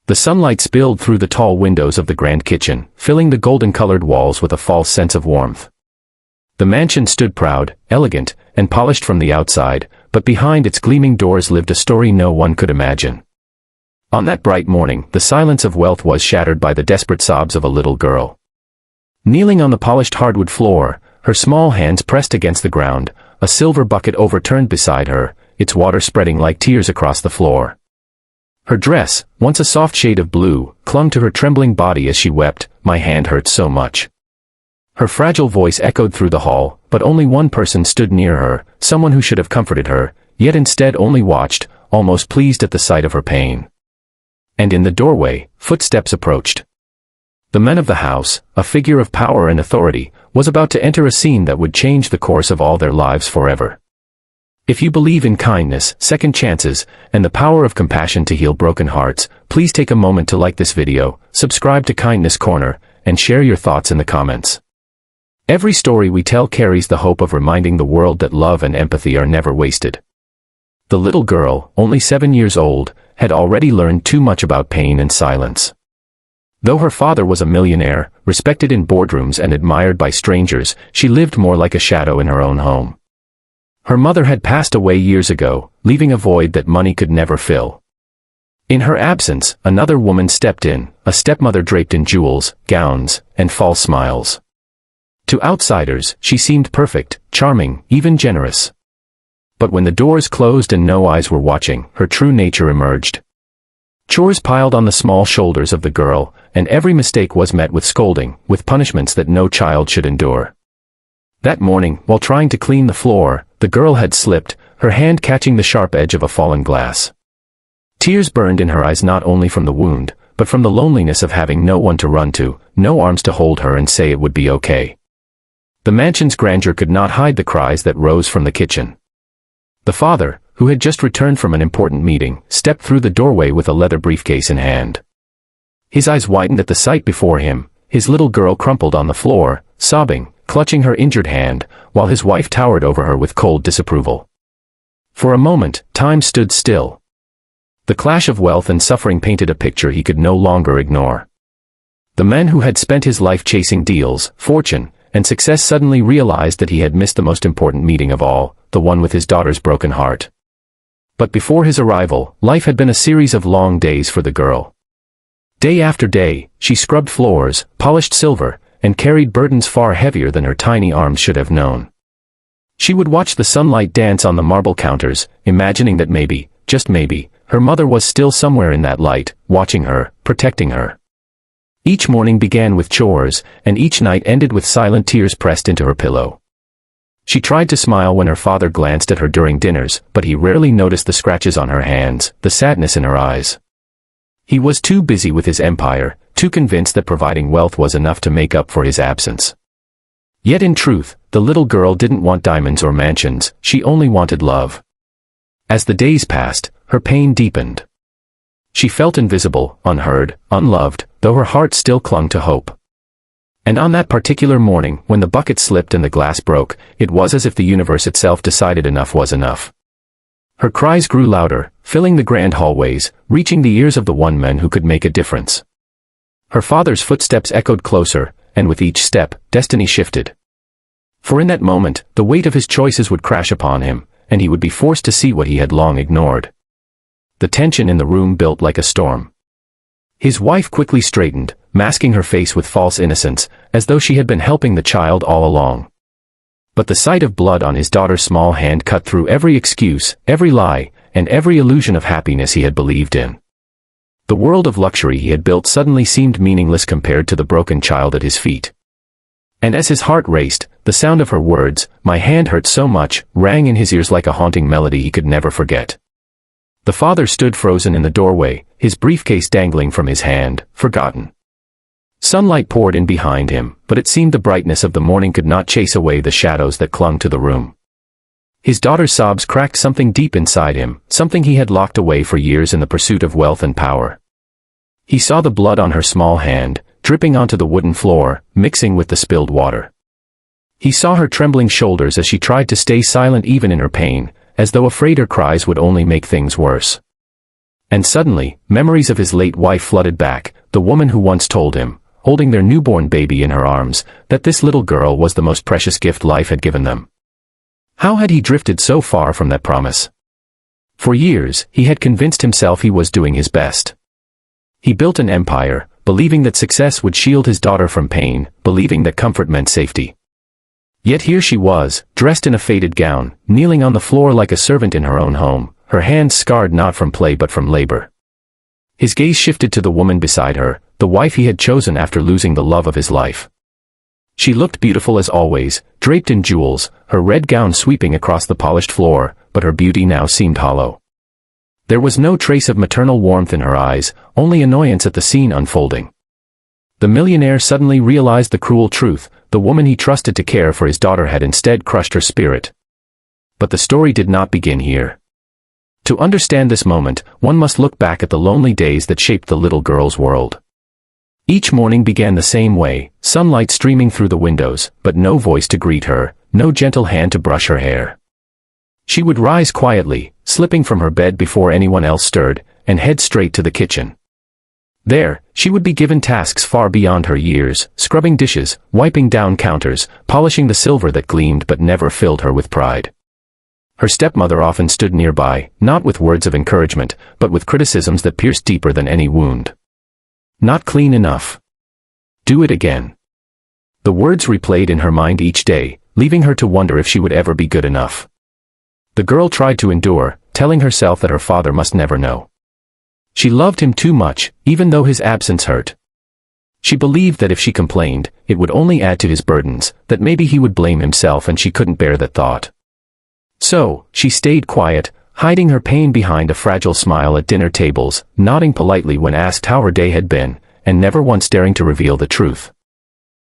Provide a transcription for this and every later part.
The sunlight spilled through the tall windows of the grand kitchen, filling the golden-colored walls with a false sense of warmth. The mansion stood proud, elegant, and polished from the outside, but behind its gleaming doors lived a story no one could imagine. On that bright morning, the silence of wealth was shattered by the desperate sobs of a little girl. Kneeling on the polished hardwood floor, her small hands pressed against the ground, a silver bucket overturned beside her, its water spreading like tears across the floor. Her dress, once a soft shade of blue, clung to her trembling body as she wept, "My hand hurts so much." Her fragile voice echoed through the hall, but only one person stood near her, someone who should have comforted her, yet instead only watched, almost pleased at the sight of her pain. And in the doorway, footsteps approached. The man of the house, a figure of power and authority, was about to enter a scene that would change the course of all their lives forever. If you believe in kindness, second chances, and the power of compassion to heal broken hearts, please take a moment to like this video, subscribe to Kindness Corner, and share your thoughts in the comments. Every story we tell carries the hope of reminding the world that love and empathy are never wasted. The little girl, only 7 years old, had already learned too much about pain and silence. Though her father was a millionaire, respected in boardrooms and admired by strangers, she lived more like a shadow in her own home. Her mother had passed away years ago, leaving a void that money could never fill. In her absence, another woman stepped in, a stepmother draped in jewels, gowns, and false smiles. To outsiders, she seemed perfect, charming, even generous. But when the doors closed and no eyes were watching, her true nature emerged. Chores piled on the small shoulders of the girl, and every mistake was met with scolding, with punishments that no child should endure. That morning, while trying to clean the floor, the girl had slipped, her hand catching the sharp edge of a fallen glass. Tears burned in her eyes not only from the wound, but from the loneliness of having no one to run to, no arms to hold her and say it would be okay. The mansion's grandeur could not hide the cries that rose from the kitchen. The father, who had just returned from an important meeting, stepped through the doorway with a leather briefcase in hand. His eyes widened at the sight before him, his little girl crumpled on the floor, sobbing, clutching her injured hand, while his wife towered over her with cold disapproval. For a moment, time stood still. The clash of wealth and suffering painted a picture he could no longer ignore. The man who had spent his life chasing deals, fortune, and success suddenly realized that he had missed the most important meeting of all, the one with his daughter's broken heart. But before his arrival, life had been a series of long days for the girl. Day after day, she scrubbed floors, polished silver, and carried burdens far heavier than her tiny arms should have known. She would watch the sunlight dance on the marble counters, imagining that maybe, just maybe, her mother was still somewhere in that light, watching her, protecting her. Each morning began with chores, and each night ended with silent tears pressed into her pillow. She tried to smile when her father glanced at her during dinners, but he rarely noticed the scratches on her hands, the sadness in her eyes. He was too busy with his empire, too convinced that providing wealth was enough to make up for his absence. Yet in truth, the little girl didn't want diamonds or mansions, she only wanted love. As the days passed, her pain deepened. She felt invisible, unheard, unloved, though her heart still clung to hope. And on that particular morning, when the bucket slipped and the glass broke, it was as if the universe itself decided enough was enough. Her cries grew louder, filling the grand hallways, reaching the ears of the one man who could make a difference. Her father's footsteps echoed closer, and with each step, destiny shifted. For in that moment, the weight of his choices would crash upon him, and he would be forced to see what he had long ignored. The tension in the room built like a storm. His wife quickly straightened, masking her face with false innocence, as though she had been helping the child all along. But the sight of blood on his daughter's small hand cut through every excuse, every lie, and every illusion of happiness he had believed in. The world of luxury he had built suddenly seemed meaningless compared to the broken child at his feet. And as his heart raced, the sound of her words, "My hand hurts so much," rang in his ears like a haunting melody he could never forget. The father stood frozen in the doorway, his briefcase dangling from his hand, forgotten. Sunlight poured in behind him, but it seemed the brightness of the morning could not chase away the shadows that clung to the room. His daughter's sobs cracked something deep inside him, something he had locked away for years in the pursuit of wealth and power. He saw the blood on her small hand, dripping onto the wooden floor, mixing with the spilled water. He saw her trembling shoulders as she tried to stay silent even in her pain, as though afraid her cries would only make things worse. And suddenly, memories of his late wife flooded back, the woman who once told him, holding their newborn baby in her arms, that this little girl was the most precious gift life had given them. How had he drifted so far from that promise? For years, he had convinced himself he was doing his best. He built an empire, believing that success would shield his daughter from pain, believing that comfort meant safety. Yet here she was, dressed in a faded gown, kneeling on the floor like a servant in her own home, her hands scarred not from play but from labor. His gaze shifted to the woman beside her, the wife he had chosen after losing the love of his life. She looked beautiful as always, draped in jewels, her red gown sweeping across the polished floor, but her beauty now seemed hollow. There was no trace of maternal warmth in her eyes, only annoyance at the scene unfolding. The millionaire suddenly realized the cruel truth: the woman he trusted to care for his daughter had instead crushed her spirit. But the story did not begin here. To understand this moment, one must look back at the lonely days that shaped the little girl's world. Each morning began the same way, sunlight streaming through the windows, but no voice to greet her, no gentle hand to brush her hair. She would rise quietly, slipping from her bed before anyone else stirred, and head straight to the kitchen. There, she would be given tasks far beyond her years, scrubbing dishes, wiping down counters, polishing the silver that gleamed but never filled her with pride. Her stepmother often stood nearby, not with words of encouragement, but with criticisms that pierced deeper than any wound. Not clean enough. Do it again. The words replayed in her mind each day, leaving her to wonder if she would ever be good enough. The girl tried to endure, telling herself that her father must never know. She loved him too much, even though his absence hurt. She believed that if she complained, it would only add to his burdens, that maybe he would blame himself, and she couldn't bear that thought. So, she stayed quiet, hiding her pain behind a fragile smile at dinner tables, nodding politely when asked how her day had been, and never once daring to reveal the truth.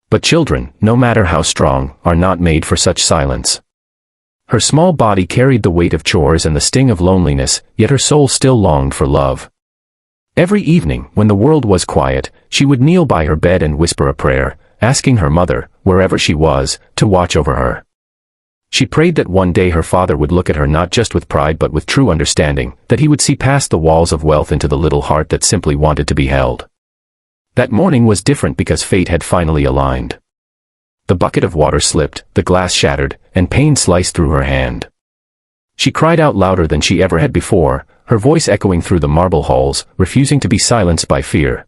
But children, no matter how strong, are not made for such silence. Her small body carried the weight of chores and the sting of loneliness, yet her soul still longed for love. Every evening, when the world was quiet, she would kneel by her bed and whisper a prayer, asking her mother, wherever she was, to watch over her. She prayed that one day her father would look at her not just with pride but with true understanding, that he would see past the walls of wealth into the little heart that simply wanted to be held. That morning was different because fate had finally aligned. The bucket of water slipped, the glass shattered, and pain sliced through her hand. She cried out louder than she ever had before, her voice echoing through the marble halls, refusing to be silenced by fear.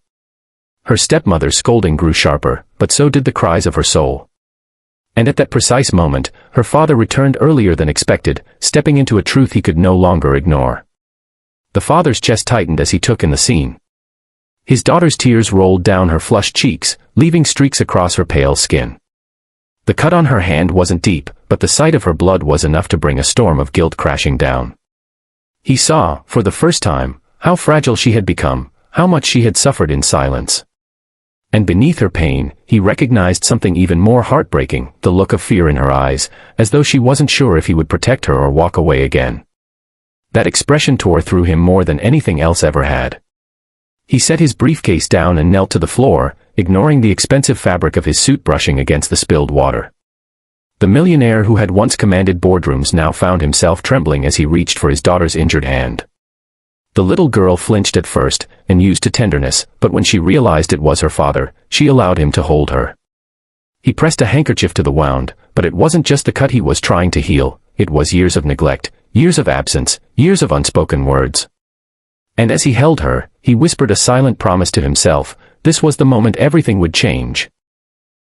Her stepmother's scolding grew sharper, but so did the cries of her soul. And at that precise moment, her father returned earlier than expected, stepping into a truth he could no longer ignore. The father's chest tightened as he took in the scene. His daughter's tears rolled down her flushed cheeks, leaving streaks across her pale skin. The cut on her hand wasn't deep, but the sight of her blood was enough to bring a storm of guilt crashing down. He saw, for the first time, how fragile she had become, how much she had suffered in silence. And beneath her pain, he recognized something even more heartbreaking, the look of fear in her eyes, as though she wasn't sure if he would protect her or walk away again. That expression tore through him more than anything else ever had. He set his briefcase down and knelt to the floor, ignoring the expensive fabric of his suit brushing against the spilled water. The millionaire who had once commanded boardrooms now found himself trembling as he reached for his daughter's injured hand. The little girl flinched at first, and used to tenderness, but when she realized it was her father, she allowed him to hold her. He pressed a handkerchief to the wound, but it wasn't just the cut he was trying to heal, it was years of neglect, years of absence, years of unspoken words. And as he held her, he whispered a silent promise to himself: this was the moment everything would change.